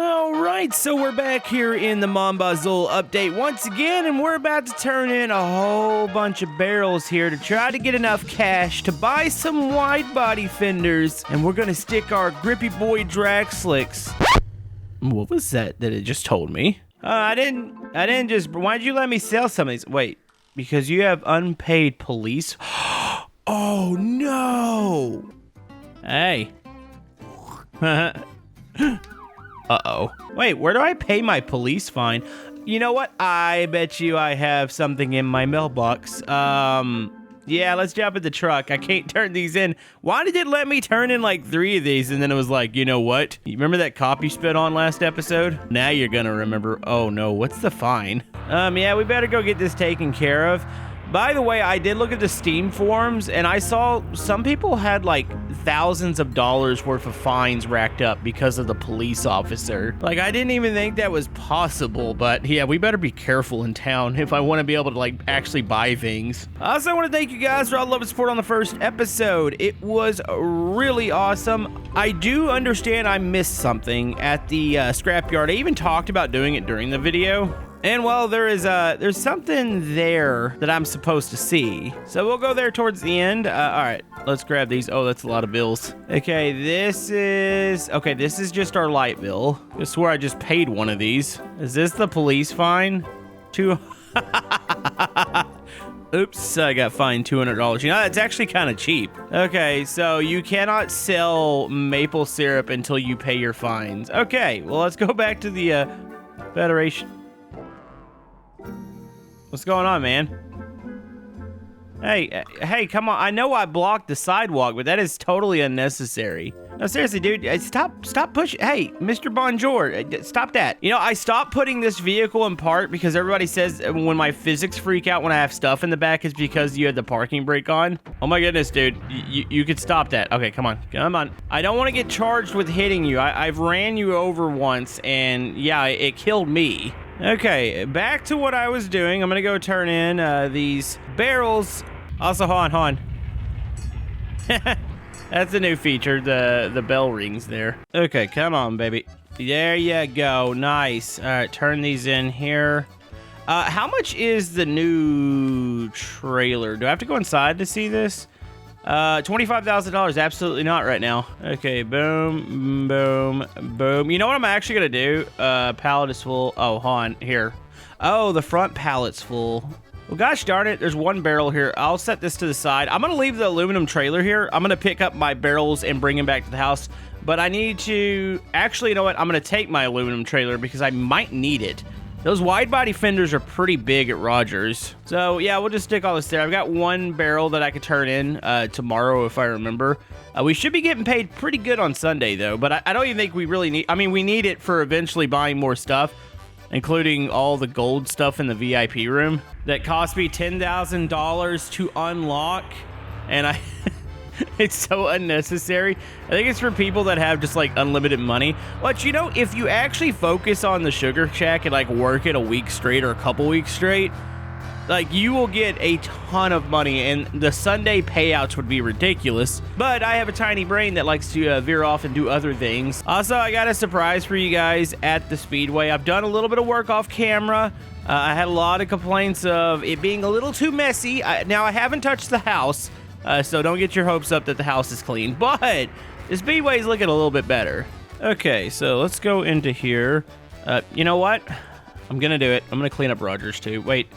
All right, so we're back here in the Mon Bazou update once again, and we're about to turn in a whole bunch of barrels here to try to get enough cash to buy some wide body fenders, and we're gonna stick our grippy boy drag slicks. What was that it just told me? I didn't just, why'd you let me sell some of these? Wait, because you have unpaid police? Oh no! Hey. Uh-oh. Wait, where do I pay my police fine? You know what? I bet you I have something in my mailbox. Yeah, let's jump in the truck. I can't turn these in. Why did it let me turn in like 3 of these? And then it was like, you know what? You remember that cop you spit on last episode? Now you're gonna remember. Oh no, what's the fine? Yeah, we better go get this taken care of. By the way, I did look at the Steam forums, and I saw some people had like thousands of dollars worth of fines racked up because of the police officer. Like, I didn't even think that was possible, but yeah, we better be careful in town if I want to be able to like actually buy things. I also want to thank you guys for all the love and support on the first episode. It was really awesome. I do understand I missed something at the scrapyard. I even talked about doing it during the video. And well, there's something there that I'm supposed to see. So we'll go there towards the end. All right, let's grab these. Oh, that's a lot of bills. Okay, this is just our light bill. I swear I just paid one of these. Is this the police fine? Oops, I got fined $200. You know, that's actually kind of cheap. Okay, so you cannot sell maple syrup until you pay your fines. Okay, well, let's go back to the Federation. What's going on, man? Hey, come on. I know I blocked the sidewalk, but that is totally unnecessary. No, seriously, dude, stop pushing. Hey, Mr. Bonjour, stop that. You know, I stopped putting this vehicle in park because everybody says when my physics freak out when I have stuff in the back, it's because you had the parking brake on. Oh my goodness, dude, you could stop that. Okay, come on. I don't want to get charged with hitting you. I've ran you over once, and yeah, it killed me. Okay, back to what I was doing. I'm gonna go turn in these barrels. Also, hold on. That's a new feature, the bell rings there. Okay, come on, baby. There you go, nice. All right, turn these in here. How much is the new trailer? Do I have to go inside to see this? $25,000, absolutely not right now. Okay, boom, boom, boom. You know what I'm actually gonna do? Pallet is full. Oh, hold on, here. Oh, the front pallet's full. Well, gosh darn it, there's one barrel here. I'll set this to the side. I'm gonna leave the aluminum trailer here. I'm gonna pick up my barrels and bring them back to the house. But I need to, actually, you know what? I'm gonna take my aluminum trailer because I might need it. Those wide body fenders are pretty big at Rogers. So yeah, we'll just stick all this there. I've got one barrel that I could turn in tomorrow if I remember. We should be getting paid pretty good on Sunday though, but I don't even think we really need, I mean, we need it for eventually buying more stuff, including all the gold stuff in the VIP room that cost me $10,000 to unlock. And it's so unnecessary. I think it's for people that have just like unlimited money. But you know, if you actually focus on the sugar shack and like work it a week straight or a couple weeks straight, like you will get a ton of money, and the Sunday payouts would be ridiculous. But I have a tiny brain that likes to veer off and do other things. Also, I got a surprise for you guys at the Speedway. I've done a little bit of work off camera. I had a lot of complaints of it being a little too messy. Now I haven't touched the house. So don't get your hopes up that the house is clean, but the Speedway is looking a little bit better. Okay, so let's go into here. You know what? I'm gonna do it. I'm gonna clean up Rogers too. Wait,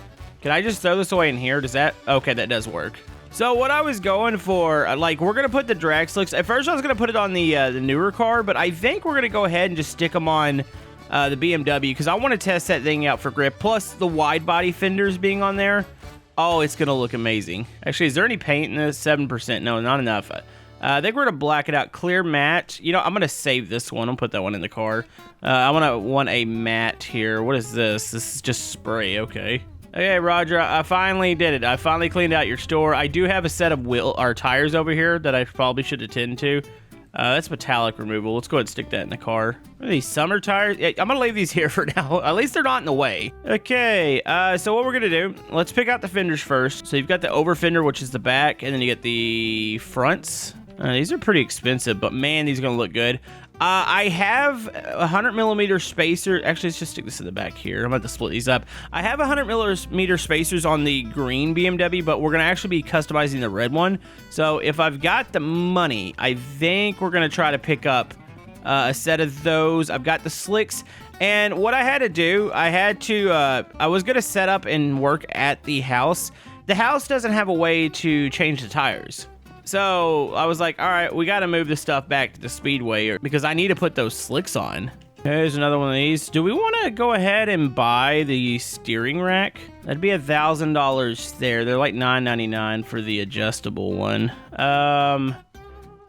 can I just throw this away in here? Does that? Okay, that does work. So what I was going for, like, we're gonna put the drag slicks. At first I was gonna put it on the newer car, but I think we're gonna go ahead and just stick them on the BMW because I want to test that thing out for grip. Plus the wide body fenders being on there. Oh, it's gonna look amazing. Actually, is there any paint in this? 7%. No, not enough. I think we're gonna black it out. Clear matte. You know, I'm gonna save this one. I'll put that one in the car. I want a matte here. What is this? This is just spray. Okay. Okay, Roger. I finally did it. I finally cleaned out your store. I do have a set of tires over here that I probably should attend to. That's metallic removal. Let's go ahead and stick that in the car. What are these, summer tires? Yeah, I'm gonna leave these here for now. At least they're not in the way. Okay, so what we're gonna do, let's pick out the fenders first. So you've got the over fender, which is the back, and then you get the fronts. These are pretty expensive, but man, these are gonna look good. I have 100mm spacer. Actually, let's just stick this in the back here. I'm about to split these up. I have 100mm spacers on the green BMW, but we're going to actually be customizing the red one. So if I've got the money, I think we're going to try to pick up a set of those. I've got the slicks. And what I had to do, I was going to set up and work at the house. The house doesn't have a way to change the tires. So I was like, all right, we got to move this stuff back to the speedway because I need to put those slicks on. Here's another one of these. Do we want to go ahead and buy the steering rack? That'd be $1,000 there. They're like $9.99 for the adjustable one.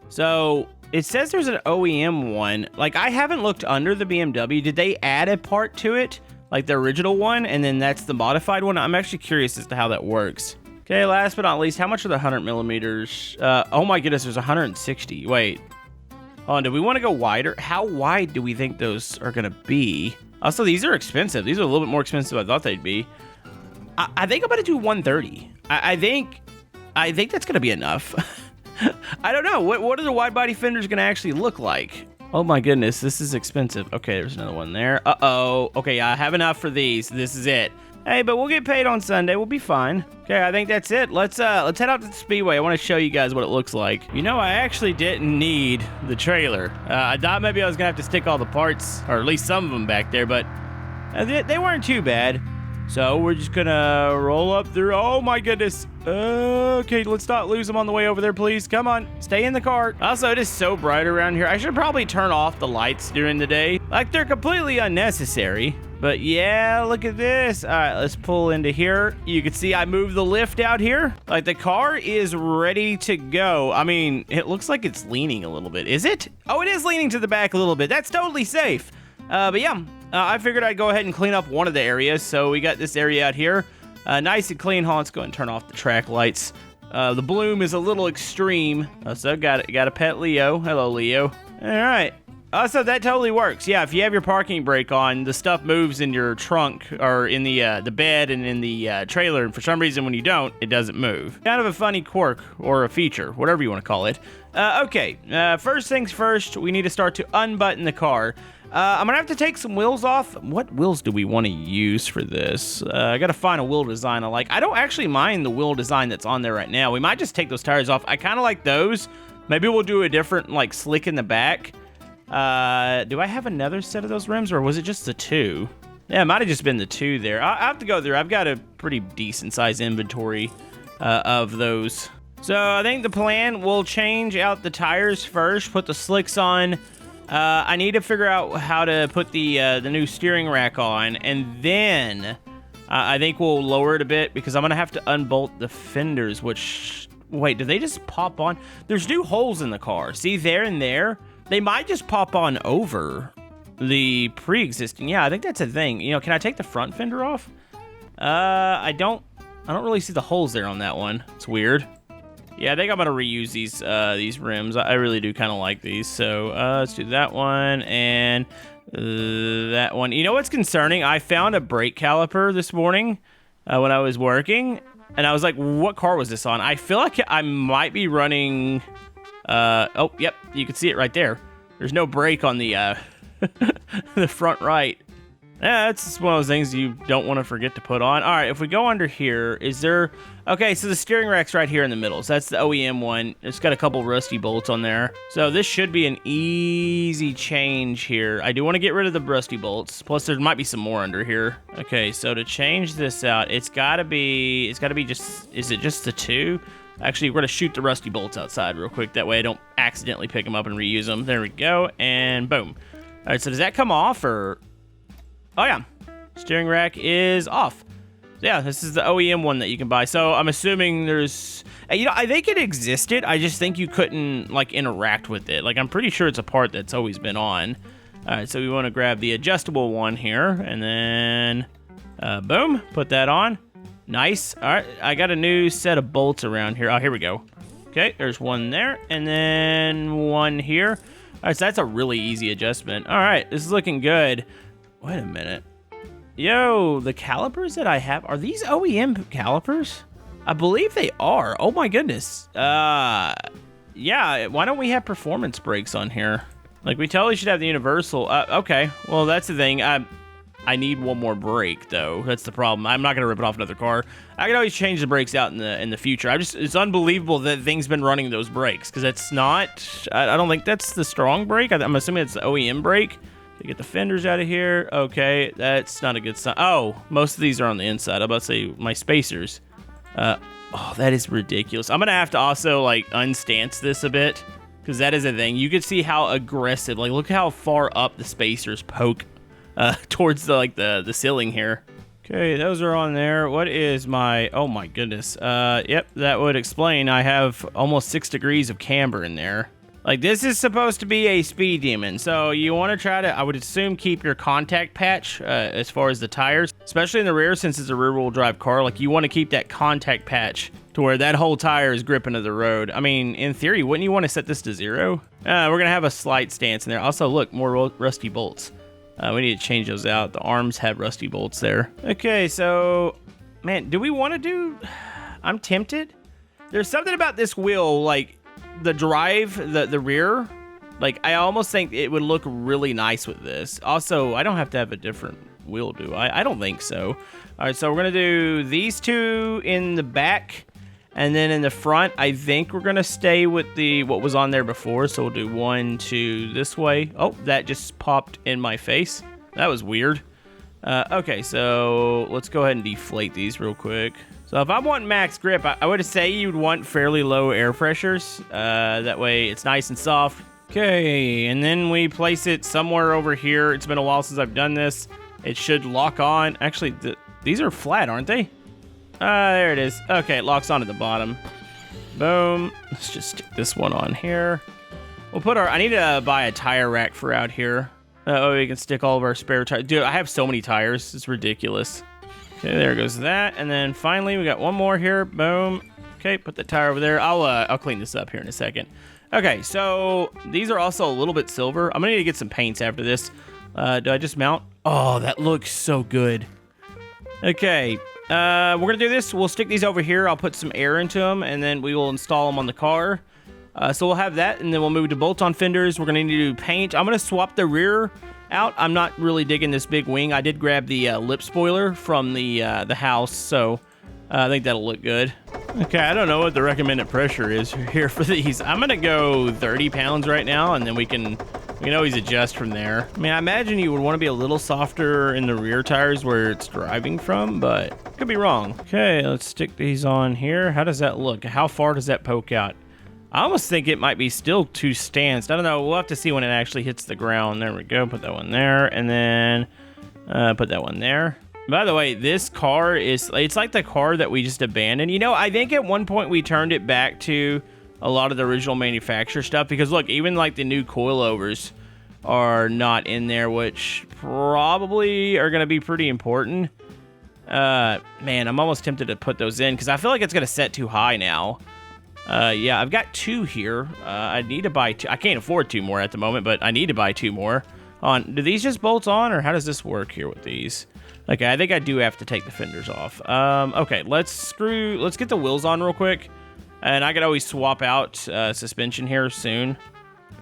So it says there's an OEM one. Like, I haven't looked under the BMW. Did they add a part to it? Like the original one, and then that's the modified one? I'm actually curious as to how that works. Okay, last but not least, how much are the 100mm? Oh my goodness, there's 160. Wait. Oh, do we want to go wider? How wide do we think those are going to be? Also, these are expensive. These are a little bit more expensive than I thought they'd be. I think I'm going to do 130. I think that's going to be enough. I don't know. What are the wide body fenders going to actually look like? Oh my goodness, this is expensive. Okay, there's another one there. Uh-oh. Okay, I have enough for these. This is it. Hey, but we'll get paid on Sunday. We'll be fine. Okay, I think that's it. Let's head out to the speedway. I want to show you guys what it looks like. You know, I actually didn't need the trailer. I thought maybe I was gonna have to stick all the parts, or at least some of them back there, but they weren't too bad. So we're just gonna roll up through. Oh my goodness. Okay, let's not lose them on the way over there, please. Come on, stay in the car. Also, it is so bright around here. I should probably turn off the lights during the day. Like, they're completely unnecessary. But yeah, look at this. All right, let's pull into here. You can see I moved the lift out here. Like, the car is ready to go. I mean, it looks like it's leaning a little bit. Is it? Oh, it is leaning to the back a little bit. That's totally safe. But yeah, I figured I'd go ahead and clean up one of the areas. So we got this area out here. Nice and clean. Let's go ahead and turn off the track lights. The bloom is a little extreme. So got a pet Leo. Hello, Leo. All right. So that totally works. Yeah, if you have your parking brake on, the stuff moves in your trunk or in the bed and in the trailer. And for some reason, when you don't, it doesn't move. Kind of a funny quirk or a feature, whatever you want to call it. Okay, first things first, we need to start to unbutton the car. I'm going to have to take some wheels off. What wheels do we want to use for this? I got to find a wheel design I like. I don't actually mind the wheel design that's on there right now. We might just take those tires off. I kind of like those. Maybe we'll do a different, like, slick in the back. Do I have another set of those rims, or was it just the two? Yeah, it might have just been the two there. I have to go through. I've got a pretty decent-sized inventory of those. So I think the plan, we'll change out the tires first, put the slicks on. I need to figure out how to put the new steering rack on, and then I think we'll lower it a bit because I'm going to have to unbolt the fenders, which... Wait, do they just pop on? There's new holes in the car. See, there and there? They might just pop on over the pre-existing. Yeah, I think that's a thing. You know, can I take the front fender off? I don't really see the holes there on that one. It's weird. Yeah, I think I'm gonna reuse these rims. I really do kind of like these. So let's do that one and that one. You know what's concerning? I found a brake caliper this morning when I was working, and I was like, "What car was this on?" I feel like I might be running. Oh, yep, you can see it right there. There's no brake on the the front right. Yeah, that's just one of those things you don't want to forget to put on. All right, if we go under here, is there... Okay, so the steering rack's right here in the middle. So that's the OEM one. It's got a couple rusty bolts on there. So this should be an easy change here. I do want to get rid of the rusty bolts. Plus, there might be some more under here. Okay, so to change this out, it's got to be just... Is it just the two? Actually, we're going to shoot the rusty bolts outside real quick. That way I don't accidentally pick them up and reuse them. There we go, and boom. All right, so does that come off, or... Oh, yeah. Steering rack is off. Yeah, this is the OEM one that you can buy. So I'm assuming there's... You know, I think it existed. I just think you couldn't, like, interact with it. Like, I'm pretty sure it's a part that's always been on. All right, so we want to grab the adjustable one here. And then, boom, put that on. Nice. All right, I got a new set of bolts around here. Oh, here we go. Okay, there's one there. And then one here. All right, so that's a really easy adjustment. All right, this is looking good. Wait a minute. Yo, the calipers that I have, are these OEM calipers? I believe they are. Oh my goodness. Yeah, why don't we have performance brakes on here? Like, we totally should have the universal. Okay, well, that's the thing. I need one more brake, though. That's the problem. I'm not going to rip it off another car. I can always change the brakes out in the future. It's unbelievable that thing's been running those brakes, because it's not, I don't think that's the strong brake. I'm assuming it's the OEM brake. To get the fenders out of here. Okay, that's not a good sign. Oh, most of these are on the inside. I'm about to say my spacers. Oh, that is ridiculous. I'm going to have to also, like, unstance this a bit, because that is a thing. You can see how aggressive, like, look how far up the spacers poke towards the ceiling here. Okay, those are on there. What is my, oh my goodness. Yep, that would explain I have almost 6 degrees of camber in there. Like, this is supposed to be a speed demon, so you want to try to, I would assume, keep your contact patch as far as the tires, especially in the rear, since it's a rear-wheel drive car. Like, you want to keep that contact patch to where that whole tire is gripping to the road. I mean, in theory, wouldn't you want to set this to 0? We're going to have a slight stance in there. Also, look, more rusty bolts. We need to change those out. The arms have rusty bolts there. Okay, so, man, do we want to do, I'm tempted. There's something about this wheel, like, the drive, the rear, like, I almost think it would look really nice with this. Also, I don't have to have a different wheel, do I? I don't think so. All right, so we're going to do these two in the back, and then in the front, I think we're going to stay with what was on there before. So we'll do 1, 2 this way. Oh, that just popped in my face. That was weird. Okay, so let's go ahead and deflate these real quick. So if I want max grip, I would say you'd want fairly low air pressures. That way it's nice and soft. Okay, and then we place it somewhere over here. It's been a while since I've done this. It should lock on. Actually, these are flat, aren't they? There it is. Okay, it locks on at the bottom. Boom. Let's just stick this one on here. We'll put I need to buy a tire rack for out here. Oh, we can stick all of our spare tires. Dude, I have so many tires. It's ridiculous. Okay, there goes that. And then finally, we got one more here. Boom. Okay, put the tire over there. I'll clean this up here in a second. Okay, so these are also a little bit silver. I'm gonna need to get some paints after this. Do I just mount? Oh, that looks so good. Okay, we're gonna do this. We'll stick these over here. I'll put some air into them, and then we will install them on the car. So we'll have that, and then we'll move to bolt-on fenders. We're gonna need to do paint. I'm gonna swap the rear out. I'm not really digging this big wing. I did grab the lip spoiler from the house, so I think that'll look good. Okay, I don't know what the recommended pressure is here for these. I'm gonna go 30 pounds right now, and then we can always adjust from there. I mean, I imagine you would want to be a little softer in the rear tires where it's driving from, but could be wrong. Okay, let's stick these on here. How does that look? How far does that poke out? I almost think it might be still too stanced. I don't know. We'll have to see when it actually hits the ground. There we go. Put that one there, and then put that one there. By the way, this car it's like the car that we just abandoned. You know, I think at one point we turned it back to a lot of the original manufacturer stuff, because look, even like the new coilovers are not in there, which probably are going to be pretty important. Man, I'm almost tempted to put those in because I feel like it's going to set too high now. Yeah, I've got 2 here. I need to buy 2. I can't afford 2 more at the moment, but I need to buy 2 more. Do these just bolt on, or how does this work here with these? Okay, I think I do have to take the fenders off. Okay, let's get the wheels on real quick. And I could always swap out suspension here soon.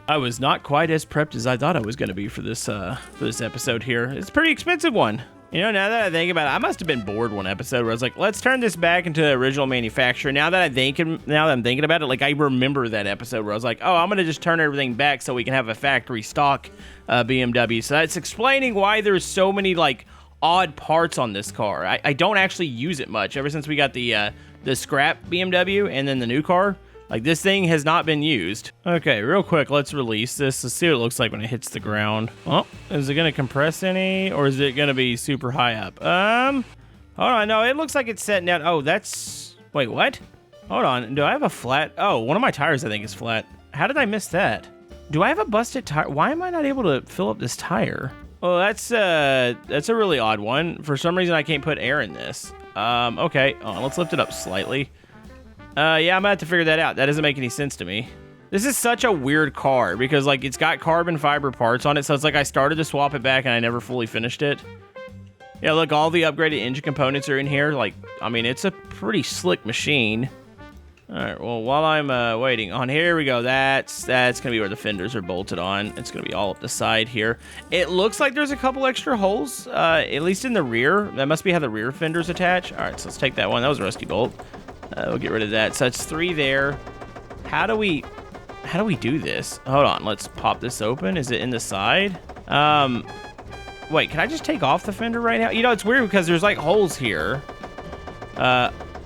I was not quite as prepped as I thought I was going to be for this episode here. It's a pretty expensive one. You know, now that I think about it, I must have been bored one episode where I was like, let's turn this back into the original manufacturer. Now that I'm thinking about it, like, I remember that episode where I was like, oh, I'm going to just turn everything back so we can have a factory stock BMW. So that's explaining why there's so many, like, odd parts on this car. I don't actually use it much ever since we got the scrap BMW and then the new car. Like, this thing has not been used. Okay, real quick, let's release this. Let's see what it looks like when it hits the ground. Oh, is it gonna compress any, or is it gonna be super high up? Hold on, no, it looks like it's setting down. Oh, that's, wait, what? Hold on, do I have a flat? Oh, one of my tires I think is flat. How did I miss that? Do I have a busted tire? Why am I not able to fill up this tire? Well, that's a really odd one. For some reason, I can't put air in this. Okay, let's lift it up slightly. Yeah, I'm gonna have to figure that out. That doesn't make any sense to me. This is such a weird car because, like, it's got carbon fiber parts on it, so it's like I started to swap it back and I never fully finished it. Yeah, look, all the upgraded engine components are in here. Like, I mean, it's a pretty slick machine. All right, well, while I'm waiting, on here we go. That's going to be where the fenders are bolted on. It's going to be all up the side here. It looks like there's a couple extra holes, at least in the rear. That must be how the rear fenders attach. All right, so let's take that one. That was a rusty bolt. We'll get rid of that. So it's 3 there. How do we do this? Hold on, let's pop this open. Is it in the side? Wait, can I just take off the fender right now? You know, it's weird because there's like holes here.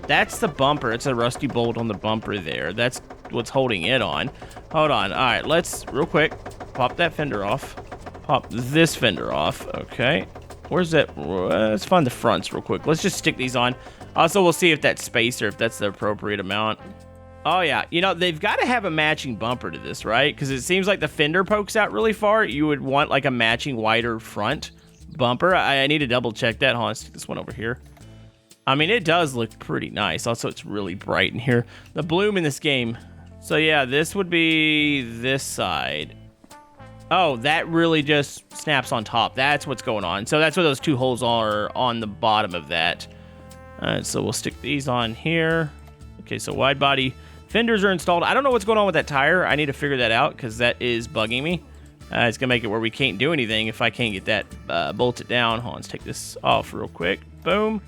That's the bumper. It's a rusty bolt on the bumper there. That's what's holding it on. Hold on. All right, let's real quick pop that fender off. Pop this fender off. Okay. Where's that? Let's find the fronts real quick. Let's just stick these on. Also, we'll see if that's spacer, if that's the appropriate amount. Oh, yeah. You know, they've got to have a matching bumper to this, right? Because it seems like the fender pokes out really far. You would want, like, a matching wider front bumper. I need to double check that. Hold on, let's stick this one over here. I mean, it does look pretty nice. Also, it's really bright in here. The bloom in this game. So, yeah, this would be this side. Oh, that really just snaps on top. That's what's going on. So that's what those 2 holes are on the bottom of that. All right, so we'll stick these on here. Okay, so wide body fenders are installed. I don't know what's going on with that tire. I need to figure that out because that is bugging me. It's going to make it where we can't do anything if I can't get that bolted down. Hold on, let's take this off real quick. Boom.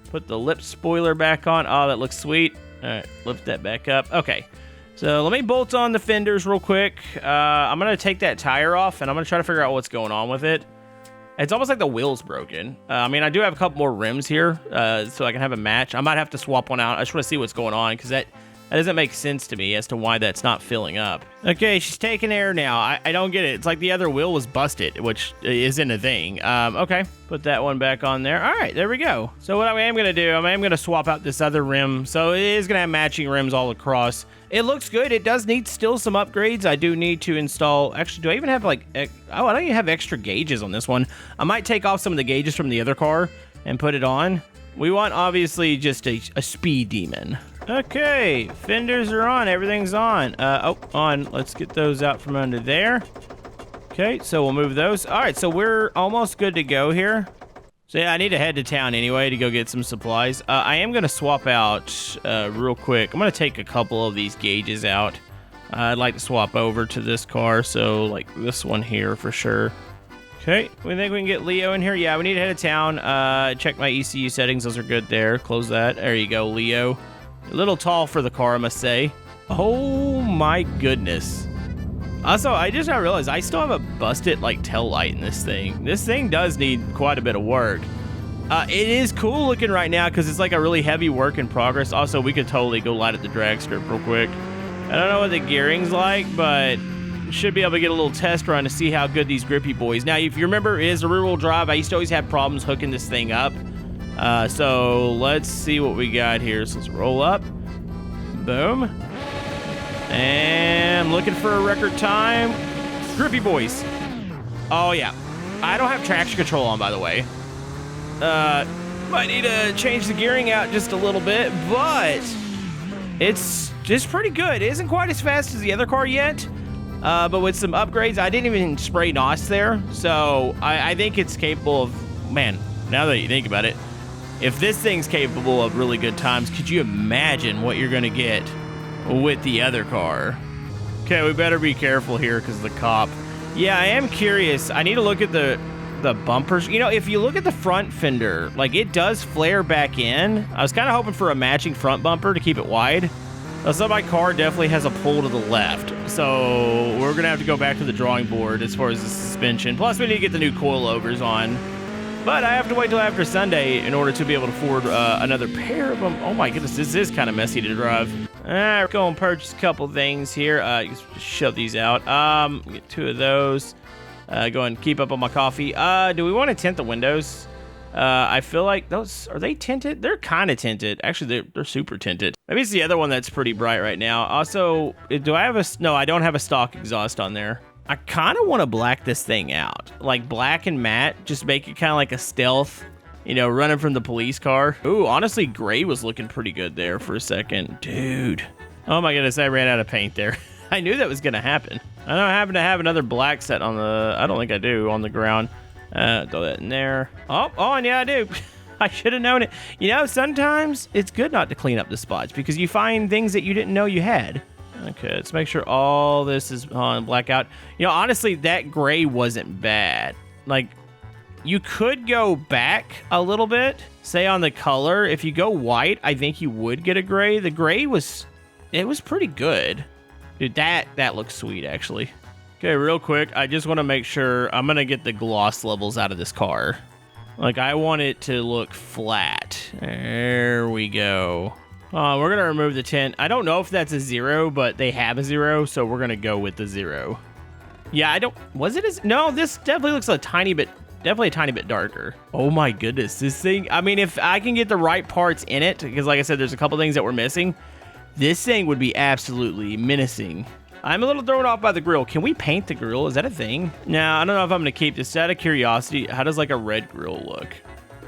Put the lip spoiler back on. Oh, that looks sweet. All right, lift that back up. Okay, so let me bolt on the fenders real quick. I'm going to take that tire off, and I'm going to try to figure out what's going on with it. It's almost like the wheel's broken. I mean, I do have a couple more rims here, so I can have a match. I might have to swap one out. I just want to see what's going on, because that doesn't make sense to me as to why that's not filling up. Okay, she's taking air now. I don't get it. It's like the other wheel was busted, which isn't a thing. Okay, put that one back on there. All right, there we go. So what I am going to do, I am going to swap out this other rim. So it is going to have matching rims all across. It looks good. It does need still some upgrades. I do need to install... Actually, do I even have like... Oh, I don't even have extra gauges on this one. I might take off some of the gauges from the other car and put it on. We want, obviously, just a speed demon. Okay, fenders are on. Everything's on. On. Let's get those out from under there. Okay, so we'll move those. All right, so we're almost good to go here. So yeah, I need to head to town anyway to go get some supplies. I am going to swap out real quick. I'm going to take a couple of these gauges out. I'd like to swap over to this car, so like this one here for sure. Okay, we think we can get Leo in here. Yeah, we need to head to town. Check my ECU settings. Those are good there. Close that. There you go, Leo. A little tall for the car, I must say. Oh my goodness. Also, I just now realized I still have a busted like tail light in this thing. This thing does need quite a bit of work. It is cool looking right now because it's like a really heavy work in progress. Also, we could totally go light at the drag strip real quick. I don't know what the gearing's like, but should be able to get a little test run to see how good these grippy boys. Now, if you remember, it is a rear-wheel drive. I used to always have problems hooking this thing up. So let's see what we got here. So let's roll up. Boom. And I'm looking for a record time. Grippy boys. Oh, yeah. I don't have traction control on, by the way. Might need to change the gearing out just a little bit, but it's just pretty good. It isn't quite as fast as the other car yet, but with some upgrades, I didn't even spray NOS there, so I think it's capable of, man, now that you think about it, if this thing's capable of really good times, could you imagine what you're going to get with the other car? Okay, we better be careful here because of the cop. Yeah, I am curious. I need to look at the bumpers. You know, if you look at the front fender, like it does flare back in. I was kind of hoping for a matching front bumper to keep it wide. So my car definitely has a pull to the left. So we're going to have to go back to the drawing board as far as the suspension. Plus, we need to get the new coilovers on. But I have to wait till after Sunday in order to be able to afford another pair of them. Oh my goodness, this is kind of messy to drive. We're going to purchase a couple things here. Just shove these out. Get 2 of those. Go and keep up on my coffee. Do we want to tint the windows? I feel like those, are they tinted? They're kind of tinted. Actually, they're super tinted. Maybe it's the other one that's pretty bright right now. Also, do I have no, I don't have a stock exhaust on there. I kind of want to black this thing out. Like black and matte, just make it kind of like a stealth, you know, running from the police car. Ooh, honestly, gray was looking pretty good there for a second. Dude. Oh my goodness, I ran out of paint there. I knew that was going to happen. I don't happen to have another black set on the, I don't think I do, on the ground. Throw that in there. Oh, and yeah, I do. I should have known it. You know, sometimes it's good not to clean up the spots because you find things that you didn't know you had. Okay, let's make sure all this is on blackout. You know, honestly, that gray wasn't bad. Like, you could go back a little bit, say on the color. If you go white, I think you would get a gray. The gray was pretty good. Dude, that looks sweet, actually. Okay, real quick, I just want to make sure I'm going to get the gloss levels out of this car. Like, I want it to look flat. There we go. We're going to remove the tint. I don't know if that's a 0, but they have a 0, so we're going to go with the 0. Yeah, was it a... No, this definitely looks definitely a tiny bit darker. Oh my goodness, this thing... I mean, if I can get the right parts in it, because like I said, there's a couple things that we're missing, this thing would be absolutely menacing. I'm a little thrown off by the grill. Can we paint the grill? Is that a thing? Now, I don't know if I'm going to keep this. Out of curiosity, how does like a red grill look?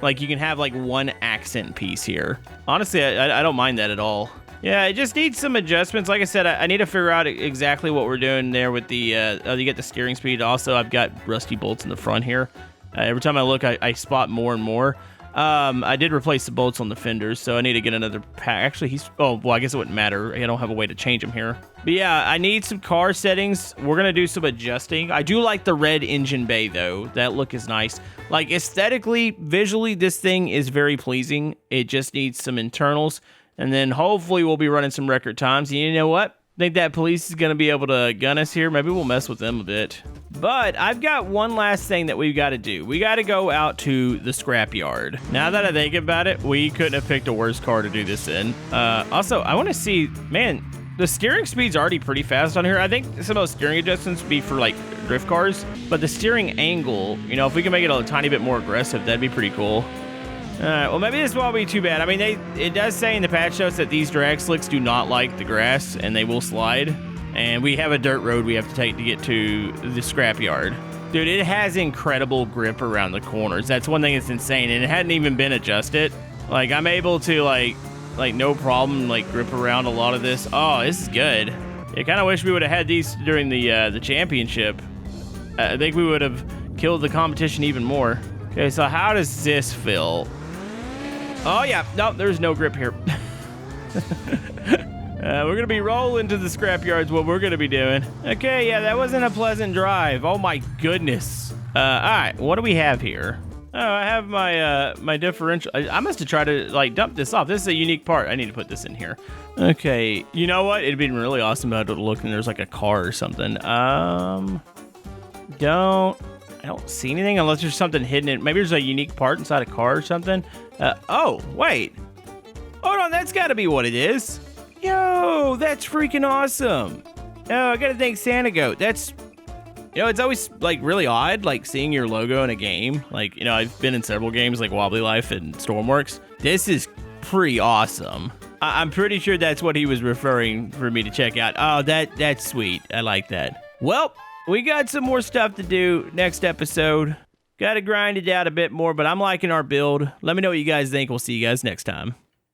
Like you can have like one accent piece here. Honestly, I don't mind that at all. Yeah, it just needs some adjustments. Like I said, I need to figure out exactly what we're doing there with the, you get the steering speed. Also, I've got rusty bolts in the front here. Every time I look, I spot more and more. I did replace the bolts on the fenders, so I need to get another pack. Actually, I guess it wouldn't matter. I don't have a way to change them here. But yeah, I need some car settings. We're going to do some adjusting. I do like the red engine bay, though. That look is nice. Like, aesthetically, visually, this thing is very pleasing. It just needs some internals. And then hopefully we'll be running some record times. And you know what? Think that police is going to be able to gun us here. Maybe we'll mess with them a bit. But I've got one last thing that we've got to do. We got to go out to the scrapyard. Now that I think about it, we couldn't have picked a worse car to do this in. Also, I want to see, man, the steering speed's already pretty fast on here. I think some of those steering adjustments would be for like drift cars. But the steering angle, you know, if we can make it a tiny bit more aggressive, that'd be pretty cool. Well, maybe this won't be too bad. I mean, it does say in the patch notes that these drag slicks do not like the grass, and they will slide. And we have a dirt road we have to take to get to the scrapyard. Dude, it has incredible grip around the corners. That's one thing that's insane, and it hadn't even been adjusted. Like, I'm able to, like no problem, like, grip around a lot of this. Oh, this is good. I kind of wish we would have had these during the championship. I think we would have killed the competition even more. Okay, so how does this feel? Oh, yeah. No, there's no grip here. We're going to be rolling to the scrapyards, what we're going to be doing. Okay, yeah, that wasn't a pleasant drive. Oh, my goodness. All right, what do we have here? Oh, I have my differential. I must have tried to, like, dump this off. This is a unique part. I need to put this in here. Okay, you know what? It'd been really awesome to look and there's, like, a car or something. I don't see anything unless there's something hidden in. Maybe there's a unique part inside a car or something. Oh, wait. Hold on, that's got to be what it is. Yo, that's freaking awesome. Oh, I got to thank Santa Goat. That's, you know, it's always, like, really odd, like, seeing your logo in a game. Like, you know, I've been in several games, like Wobbly Life and Stormworks. This is pretty awesome. I'm pretty sure that's what he was referring for me to check out. Oh, that's sweet. I like that. Well, we got some more stuff to do next episode. Got to grind it out a bit more, but I'm liking our build. Let me know what you guys think. We'll see you guys next time.